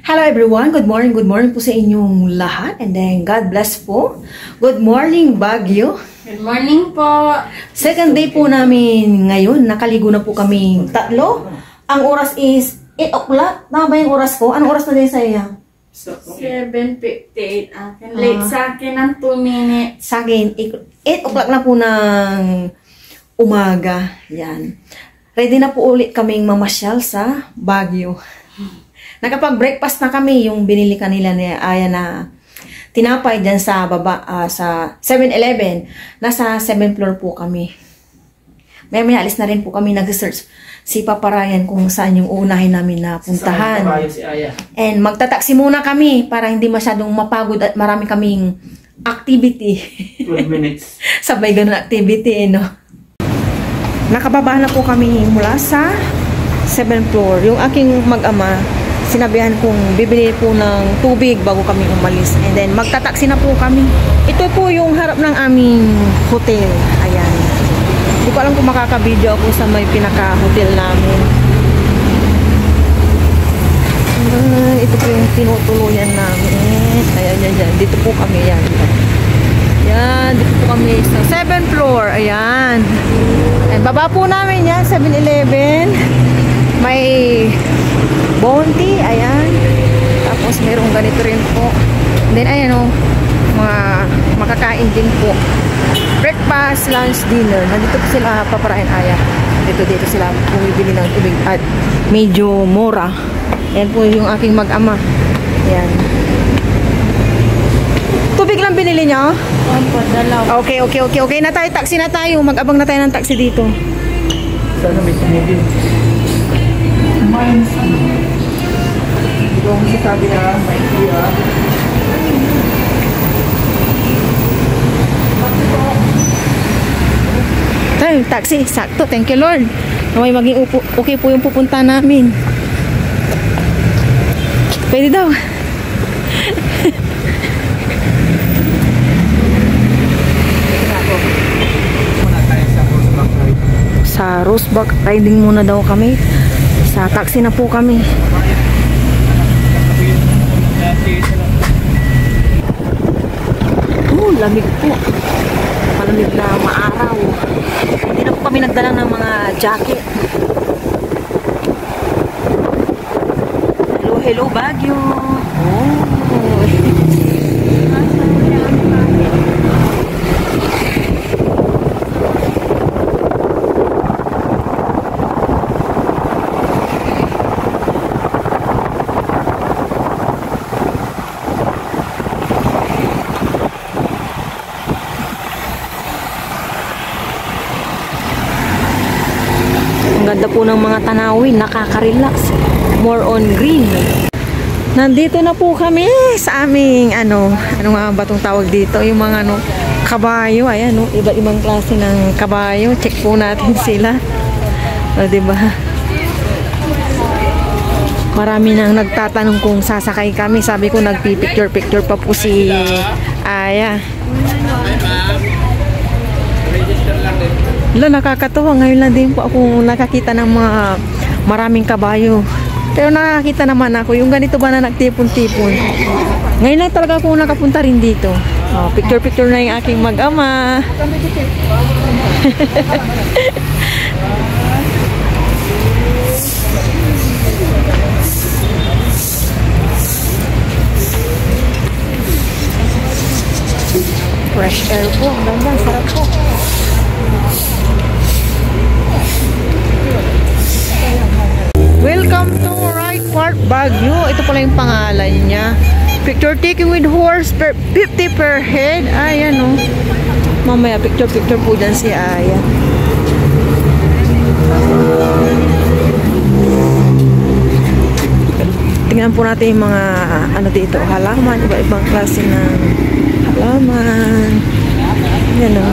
Hello everyone, good morning po sa inyong lahat, and then God bless po. Good morning Baguio. Good morning po. Second day po namin ngayon, nakaligo na po kaming tatlo. Ang oras is 8 o'clock. Tama ba yung oras ko? Anong oras na din sa iya? 7:58 akin. Late sa akin ng 2 minutes. Sa akin, 8 o'clock na po ng umaga. Yan. Ready na po ulit kaming mamasyal sa Baguio. Nakapag-breakfast na kami, yung binili kanila ni Aya na tinapay dyan sa baba, sa 7-Eleven. Nasa 7th floor po kami. Maya alis na rin po kami nag-search si Papa Ryan kung saan yung unahin namin na puntahan. Si Aya. And magtataksi muna kami para hindi masyadong mapagod at marami kaming activity. 12 minutes. Sabay ganun activity, no? Nakababa na po kami mula sa 7th floor. Yung aking mag-ama, sinabihan kong bibili po ng tubig bago kami umalis. And then, magtataksi na po kami. Ito po yung harap ng aming hotel. Ayan. Hindi ko alam kung makaka-video ako sa may pinaka-hotel namin. Ito po yung tinutuluyan namin. Ayan. Dito po kami. Yan. Yan. Dito po kami sa 7th floor. Ayan. And baba po namin yan. 7-Eleven. May bounty, ayan. Tapos merong ganito rin po. Then ayan o, mga makakain din po. Breakfast, lunch, dinner. Nandito po sila Papa Ryan Aya. Dito sila bumibili ng tubig at medyo mura. Ayan po yung aking mag-ama. Ayan. Tubig lang binili niyo? Opo, dalaw. Okay na tayo. Taxi na tayo. Mag-abang na tayo ng taxi dito. Sana may sinigil. Ito ang sasabi na may iya. Tayo, taxi. Sakto. Thank you, Lord. May maging okay po yung pupunta namin. Pwede daw. Sa Roseback riding muna daw kami. Sa taxi na po kami. Lamig po. Malamig na maaraw. Hindi na po kami nagdala ng mga jacket. Hello Baguio. Ang ganda po ng mga tanawin, nakaka-relax. More on green. Nandito na po kami sa aming ano nga ba itong tawag dito? Yung mga kabayo, ayan iba-ibang klase ng kabayo. Check po natin sila. O, diba? Marami nang nagtatanong kung sasakay kami. Sabi ko nagpipicture-picture pa po si Aya. Wala, nakakatuwa. Ngayon lang din po ako nakakita ng mga maraming kabayo. Pero nakakita naman ako yung ganito ba na nagtipon-tipon. Ngayon lang talaga ako nakapunta rin dito. Picture-picture na yung aking mag-ama. Fresh air po. Ganda, sarap po. Welcome to Right Park Baguio. Ito pala yung pangalan niya. Picture taking with horse, 50 per head. Ayan o. Mamaya picture po dyan si Aya. Tingnan po natin yung mga dito, halaman, iba-ibang klase ng halaman. Ayan o.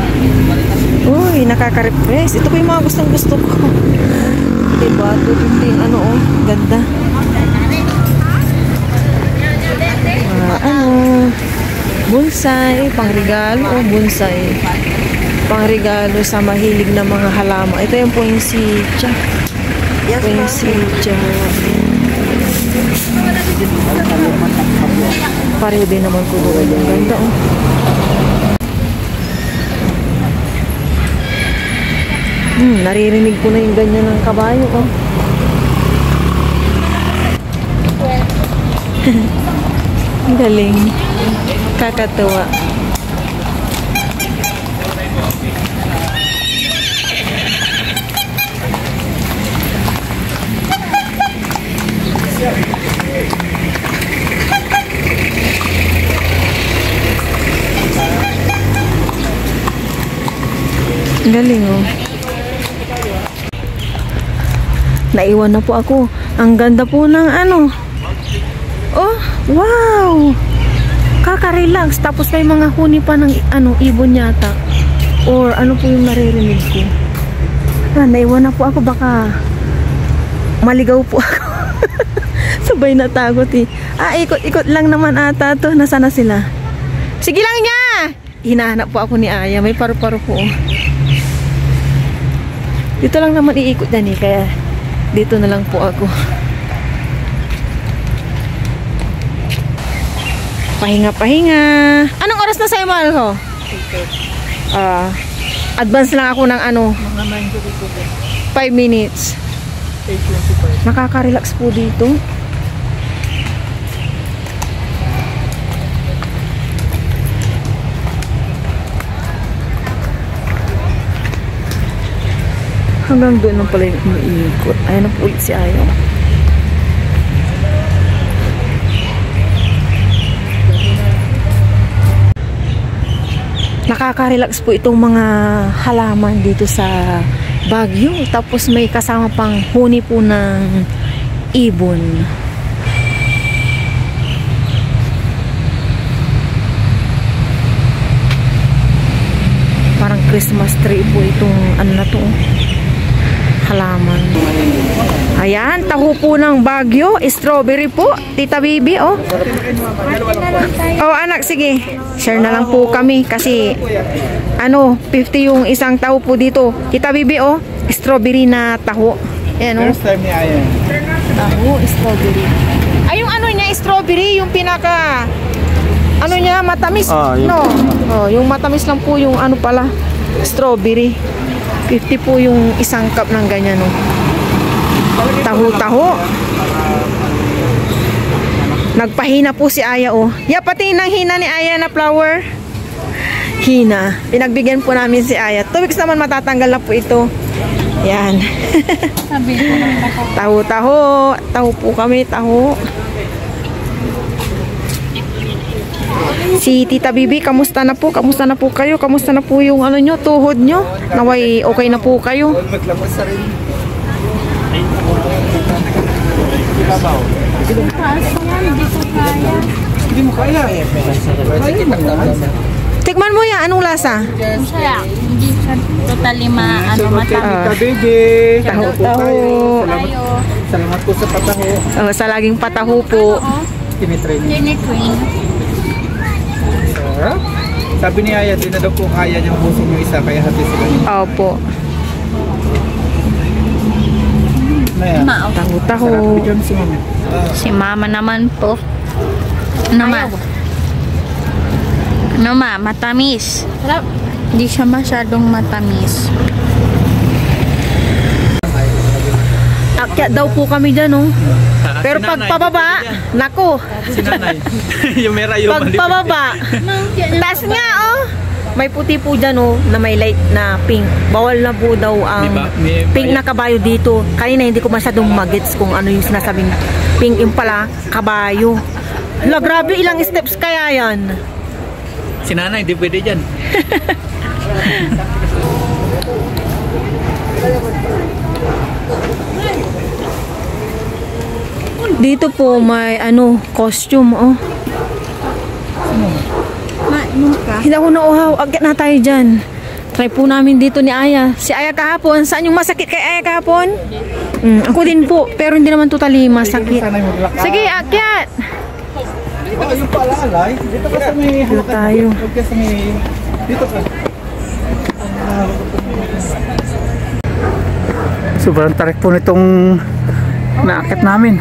Uy, nakaka-refresh. Ito po yung mga gustong-gusto ko. Diba? Tuting ganda. Bonsai, pangregalo o bonsai. Pangregalo sa mahilig na mga halaman. Ito yung poinsettia. Poinsettia. Pareho din naman po doon. Ang ganda oh. Naririnig ko na yung ganyan ng kabayo oh. Ang galing. Kakatuwa. Ang galing oh. Naiwan na po ako. Ang ganda po ng ano. Oh, wow. Kaka-relax. Tapos may mga huni pa ng ano, ibon yata. Or ano po yung naririnig ko. Naiwan na po ako. Baka maligaw po ako. Sabay natagot eh. Ikot-ikot lang naman ata to. Nasaan na sila? Sige lang niya! Hinahanap po ako ni Aya. May paru-paro po. Dito lang naman iikot yan eh. Kaya dito na lang po ako. Pahinga-pahinga. Anong oras na sa'yo, mahal ko? Advance lang ako ng ano. Mga 5 minutes. 8:25. Nakaka-relax po dito. Hanggang doon lang pala yung umiikot. Ayan na po ulit si Ayaw. Nakaka-relax po itong mga halaman dito sa Baguio. Tapos may kasama pang huni po ng ibon. Parang Christmas tree po itong ano na to. Halaman. Ayan, taho po ng Baguio. Strawberry po. Tita Bibi, oh. Oh, anak, sige. Share na lang po kami kasi ano, 50 yung isang taho po dito. Tita Bibi, oh. Strawberry na taho. Ayan, oh. First time ni Aya. Taho, strawberry. Ay, yung ano niya, strawberry, yung pinaka ano niya, matamis. No. Oh, yung matamis lang po yung ano pala, strawberry. 50 po yung isang cup ng ganyan, no. Taho-taho. Nagpahina po si Aya, oh. Pati ng hina ni Aya na flower. Hina. Pinagbigyan po namin si Aya. 2 weeks naman matatanggal na po ito. Yan. Taho-taho. Taho po kami, taho. Si Tita Bibi, kamusta na po? Kamusta na po kayo? Kamusta na po yung ano nyo, tuhod nyo? Naway, okay na po kayo? Maglamas sa rin. Hindi mo kaya. Tikman mo yan, anong lasa? Masaya. Hindi siya totally Tita Bibi. Taho-taho. Salamat po sa pataho. Sa laging pataho po. Tinitrain. Tinitrain. Sabi ni Aya, di na daw po kaya niyang busog yung isa, kaya hati sila niya. Opo. Taho-taho. Si mama naman po. Ano ma? Ano ma? Matamis. Hindi siya masyadong matamis. Akyat daw po kami dyan, oh. Pero pag pababa, nako. Si nanay. Yung mera yung Pag pababa, taas nga, oh. May puti po dyan, oh, na may light na pink. Bawal na po daw ang pink na kabayo dito. Kanina hindi ko masyadong magets kung ano yung sinasabing pink. Yung pala, kabayo. Hala, grabe, ilang steps kaya yan? Si nanay, di pwede dyan. Dito po may ano, costume, oh. Hindi ako nauhaw. Agyat na tayo dyan. Try po namin dito ni Aya. Si Aya kahapon. Saan yung masakit kay Aya kahapon? Ako din po. Pero hindi naman totally masakit. Sige, akyat. Yung pala, alay. Dito ka sa may Dito tayo. Huwag ka sa may... Dito ka. Sobrang tarik po nitong naakit namin.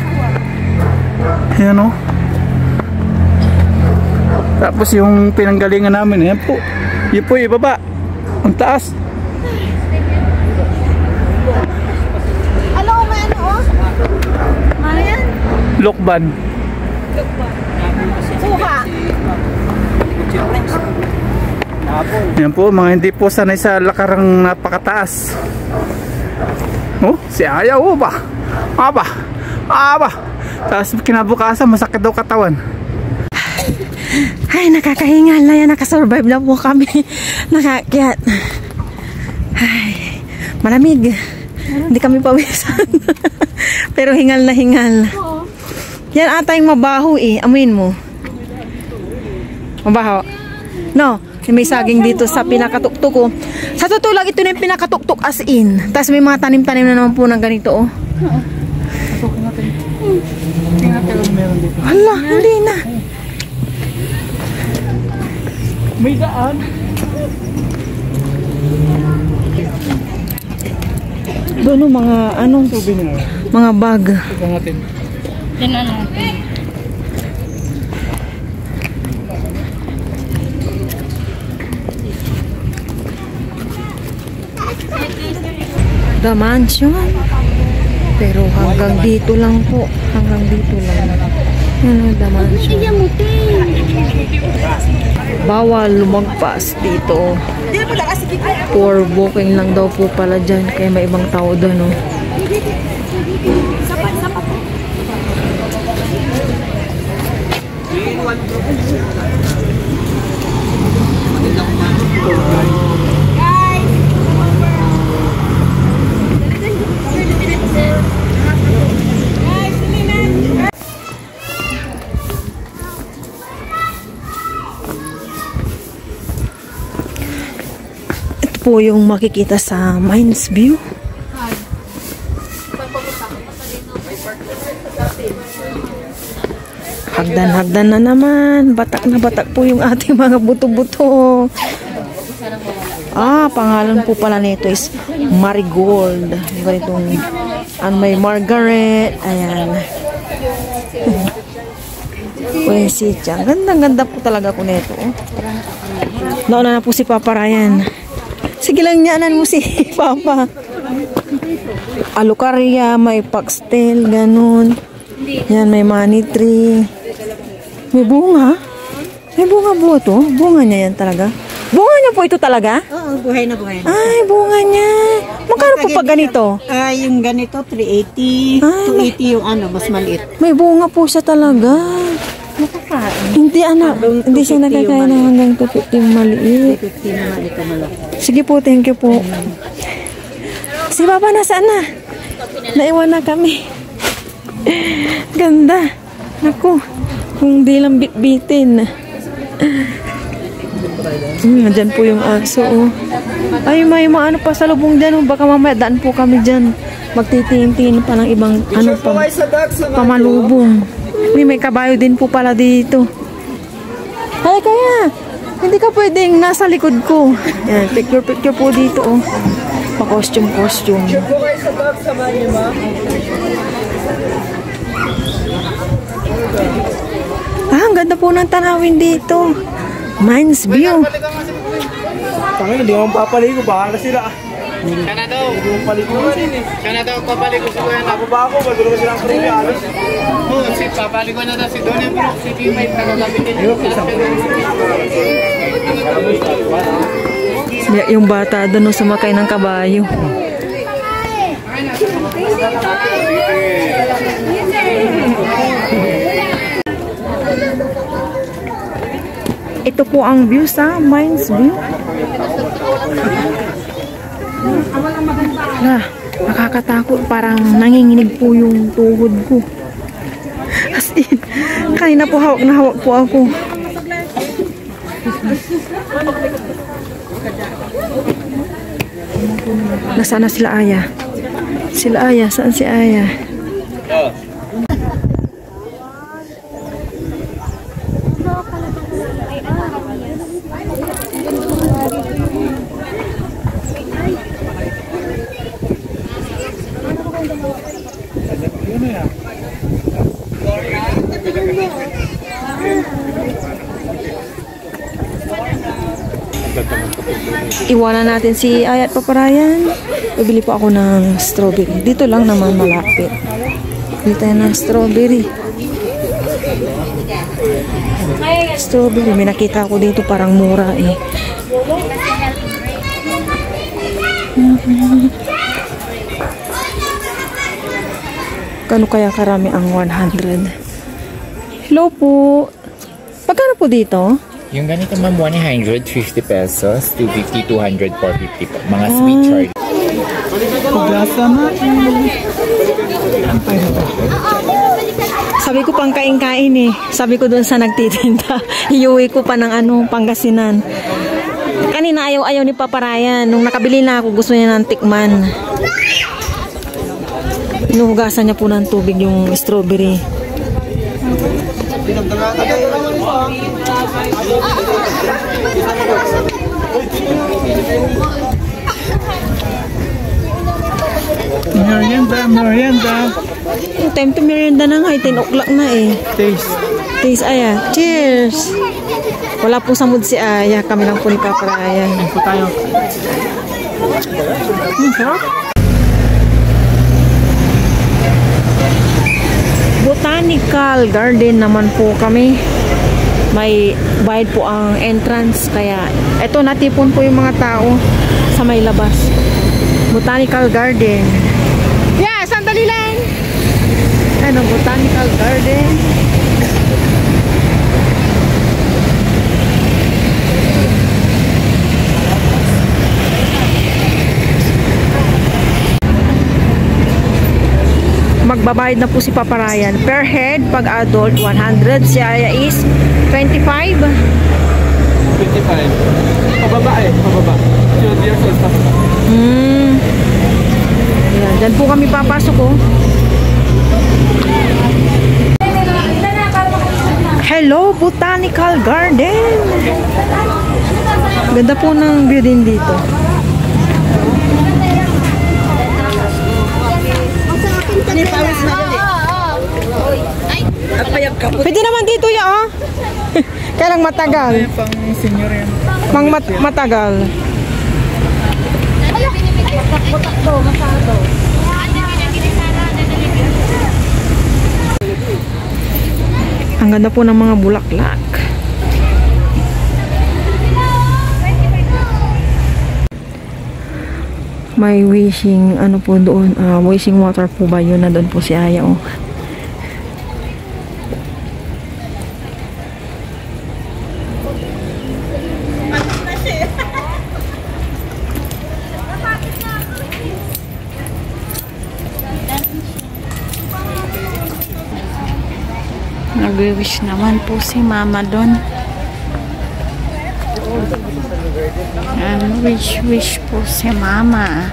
Ayan o. Tapos yung pinanggalingan namin, ayan po. Yun po, ibaba. Ang taas. Ano, may ano, oh? Ano yan? Lokban. Suha. Ayan po, mga hindi po sanay sa lakarang napakataas. Oh, si Aya, oh ba? Aba, aba. Tapos kinabukasan, masakit daw katawan. Ay, nakakahingal na yan. Nakasurvive na po kami. Nakakyat. Ay, malamig. Hindi kami pawisan. Pero hingal na hingal. Yan ata yung mabaho eh. Amuin mo. Mabaho. No, may saging dito sa pinakatuktok ko. Sa totoo lang, ito na yung pinakatuktok as in. Tapos may mga tanim-tanim na naman po ng ganito oh. Hala, hindi na. May daan. Doon oh, mga anong mga bag. Tignan natin. Tingnan natin. The mansion. Pero hanggang dito lang po. Hanggang dito lang. Ano, the mansion. Bawal lumagpas dito. For booking lang daw po pala dyan. Kaya may ibang tao doon, oh. Po yung makikita sa Mines View. Hagdan-hagdan na naman. Batak na batak po yung ating mga buto-buto. Ah, pangalan po pala nito is Marigold. Yung ganitong may Margaret. Ayan. Puesitya. Ganda-ganda po talaga ko nito. Nauna na po si Papa Ryan. Sige lang nyanan mo si Papa. Alucarya, may foxtail, ganun. Yan, may money tree. May bunga. May bunga po ito. Bunga niya yan talaga. Bunga niya po ito talaga? Oo, buhay na buhay na. Ay, bunga niya. Magkano po pag ganito? Yung ganito, 380. 280 yung ano, mas maliit. May bunga po siya talaga. Nakakain. Hindi anak, hindi siya nakakain ng hanggang 250 yung maliit. 250 na maliit na malaki. Sige po, thank you po. Si Papa nasaan na? Naiwan na kami. Ganda. Naku, kung di lang bit-bitin. Nandyan po yung aso, oh. Ay, may mga ano pa sa lubong dyan, oh. Baka mamaya daan po kami dyan. Magtitingin pa ng ibang ano pa, pamalubong. May kabayo din po pala dito. Ay, kaya hindi ka pwedeng nasa likod ko. Yan, picture po dito, oh. Pa-costume. Ah, ang ganda po ng tanawin dito. Mines View. Tangin, hindi mo papaligo. Bahala sila. Kana daw. Kana daw papaligo si Kuya na. Ba ako, magulo ko silang premi. Alos. Oo, si papaligo na daw si Donnie bro. Si teammate na gagamitin niyo. Yung bata doon, no, sumakay ng kabayo. Ito po ang view sa Mines View. Nakakatakot. Parang nanginginig po yung tuhod ko. As in, kanina po hawak na hawak po ako. Nasaan na sila Aya? Sila Aya? Saan si Aya? iwanan natin si Aya at Paparayan. Bibili po ako ng strawberry. Dito lang naman malapit. Bili tayo ng strawberry. Strawberry. May nakita ko dito parang mura eh. Kano kaya karami ang 100? Hello po. Pagkano po dito? Yung ganito ma'am, 150 pesos, 250, 200, 450 po. Mga sweet charge. Paglasa na. Antay na ba? Sabi ko pang kain-kain eh. Sabi ko doon sa nagtitinda. Iuwi ko pa ng Pangasinan. Kanina ayaw ni Paparayan. Nung nakabili na ako, gusto niya ng tikman. Inuhugasan niya po ng tubig yung strawberry. Merienda. Time to merienda na nga. 10 o'clock na eh. Taste. Taste Aya. Cheers! Wala po sa mood si Aya. Kami lang po ni Paparayan. Po tayo. Sarap. Botanical Garden naman po kami. May bayad po ang entrance. Kaya eto, natipon po yung mga tao sa may labas. Botanical Garden. Yeah, sandali lang. Ano, Botanical Garden. Magbabayad na po si Paparayan. Per head, pag adult, 100. Si Aya is 25. 25. Pababa eh. Pababa. 2 years old pa. Ayan, dyan po kami papasok oh. Hello, Botanical Garden. Ganda po ng view din dito. Pwede naman dito ya oh. Kailang matagal. Pang senior yan. Matagal. Ang ganda po ng mga bulaklak. May wishing ano po doon, wishing water po ba yun, na doon po si Aya oh. Nag-wish naman po si Mama doon. Wish po si Mama.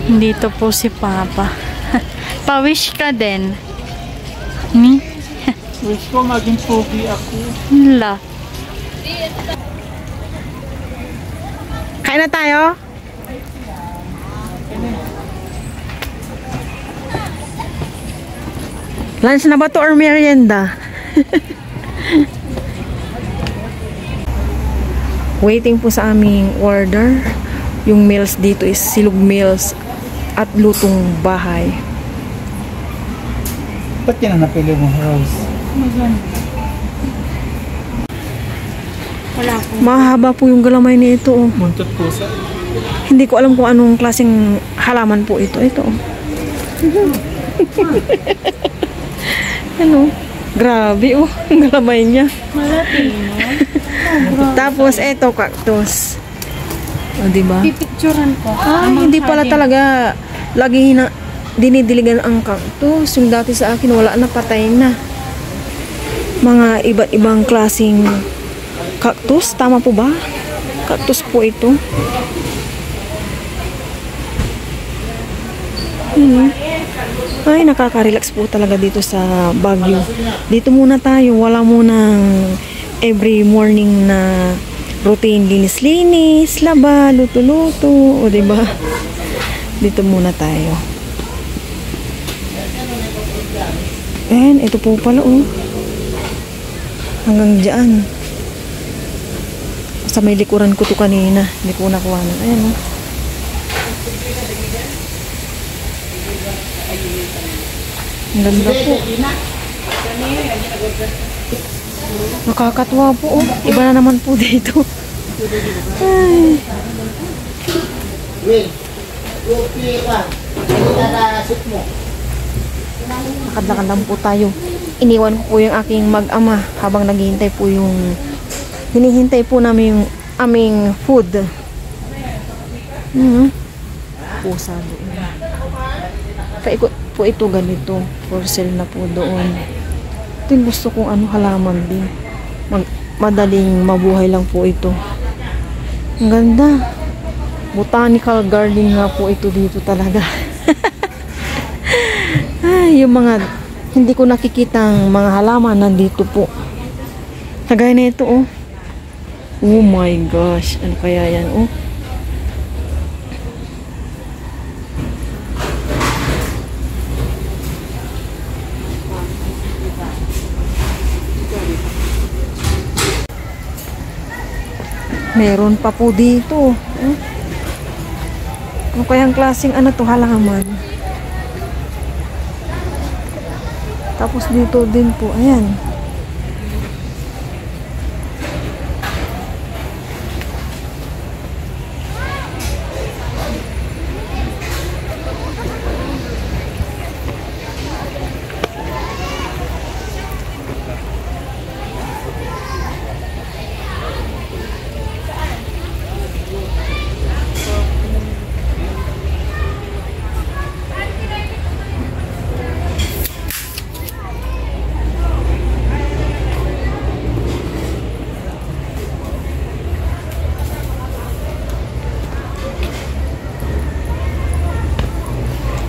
Dito po si Papa. Pa-wish ka din. Ni? Wish ko maging pogi ako. Hala. Kain na tayo? Lunch na ba to or merienda? Waiting po sa aming order. Yung meals dito is silog meals at lutong bahay. Ba't yan ang napili mo, Rose? Wala po. Mahaba po yung galamay nito. Oh. Buntot pusa. Hindi ko alam kung anong klaseng halaman po ito. Ito. Oh. Ano? Grabe oh. Ang galamay niya. Tapos eto, cactus. O, diba? Pipicturean ko. Hindi pala talaga lagi dinidiligan ang cactus. Yung dati sa akin, wala na, patay na. Mga iba't ibang klaseng cactus. Tama po ba? Cactus po ito. Ay, nakaka-relax po talaga dito sa Baguio. Dito muna tayo. Wala munang every morning na routine, linis-linis, laba, luto-luto, o diba? Dito muna tayo. And ito po pala oh. Hanggang dyan. Sa may likuran ko to kanina. Hindi ko nakuha na. Ayan o. Ang ganda po. Nakakatuwa po oh. Iba na naman po dito. Ay. Lakad-lakad lang po tayo. Iniwan ko po yung aking mag-ama habang naghihintay po yung hinihintay po namin yung aming food. Pusa doon. Kaikot po ito ganito. For sale na po doon. Ito yung gusto kong halaman din. Madaling mabuhay lang po ito. Ang ganda. Botanical garden nga po ito dito talaga. Ay, yung mga hindi ko nakikitang mga halaman nandito po. Kagaya na ito oh. Oh my gosh. Ano kaya yan oh? Meron pa po dito. Ano kayang klaseng to halaman? Tapos dito din po, ayan.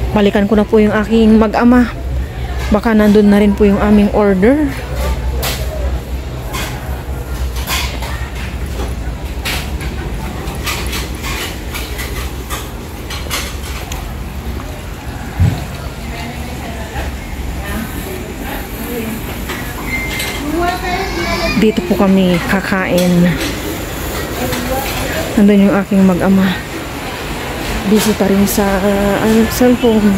Balikan ko na po yung aking mag-ama. Baka nandun na rin po yung aming order. Dito po kami kakain. Nandun yung aking mag-ama. Busy pa rin sa cellphone.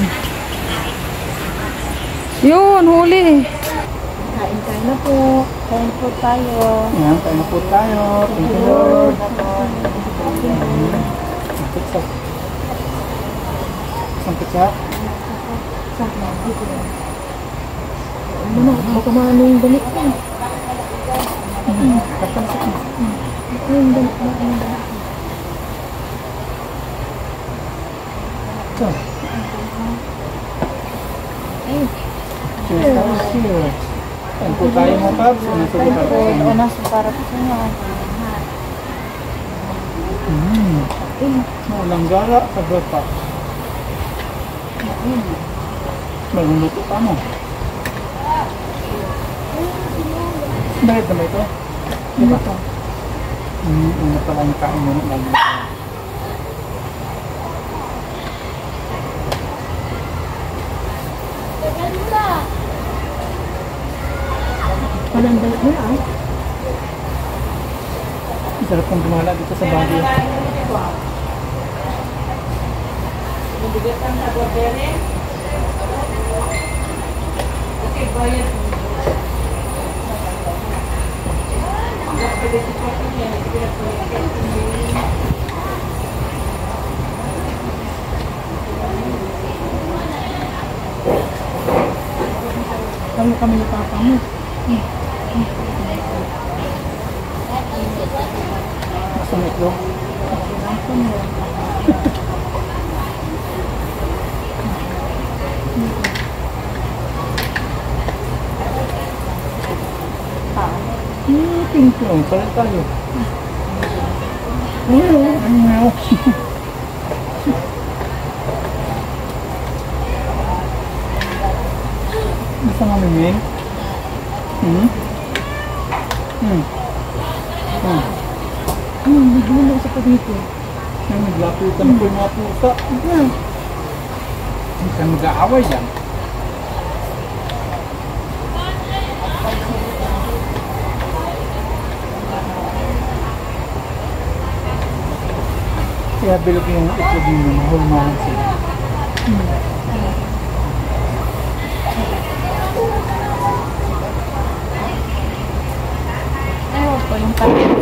Yun, huli. Kain na po. Kain po tayo. Ayan, kain na po tayo. Thank you, Lord. Isang ketchup. Ano, baka maano yung dalik ko. Yung dalik mo, yung dalik. Kain po tayo mga paps. Para po sa inyo. Walang gara sa pa. Maluluto pa mo. Bakit naman ito? Diba? Ano pala yung kain mo? Walang dalik mo na Sarap kong gumala dito sa Baguio. kami ni papa mo. Masungit lo. Pink lang, palit tayo. Ano? Bisa mamiming? Nagulo sa dito. Naglapitan po yung mga pusa. Hindi ka mag-aaway yan. Kaya bilog yung itlog nyo, mahulmahan sila. Ewan po yung pati.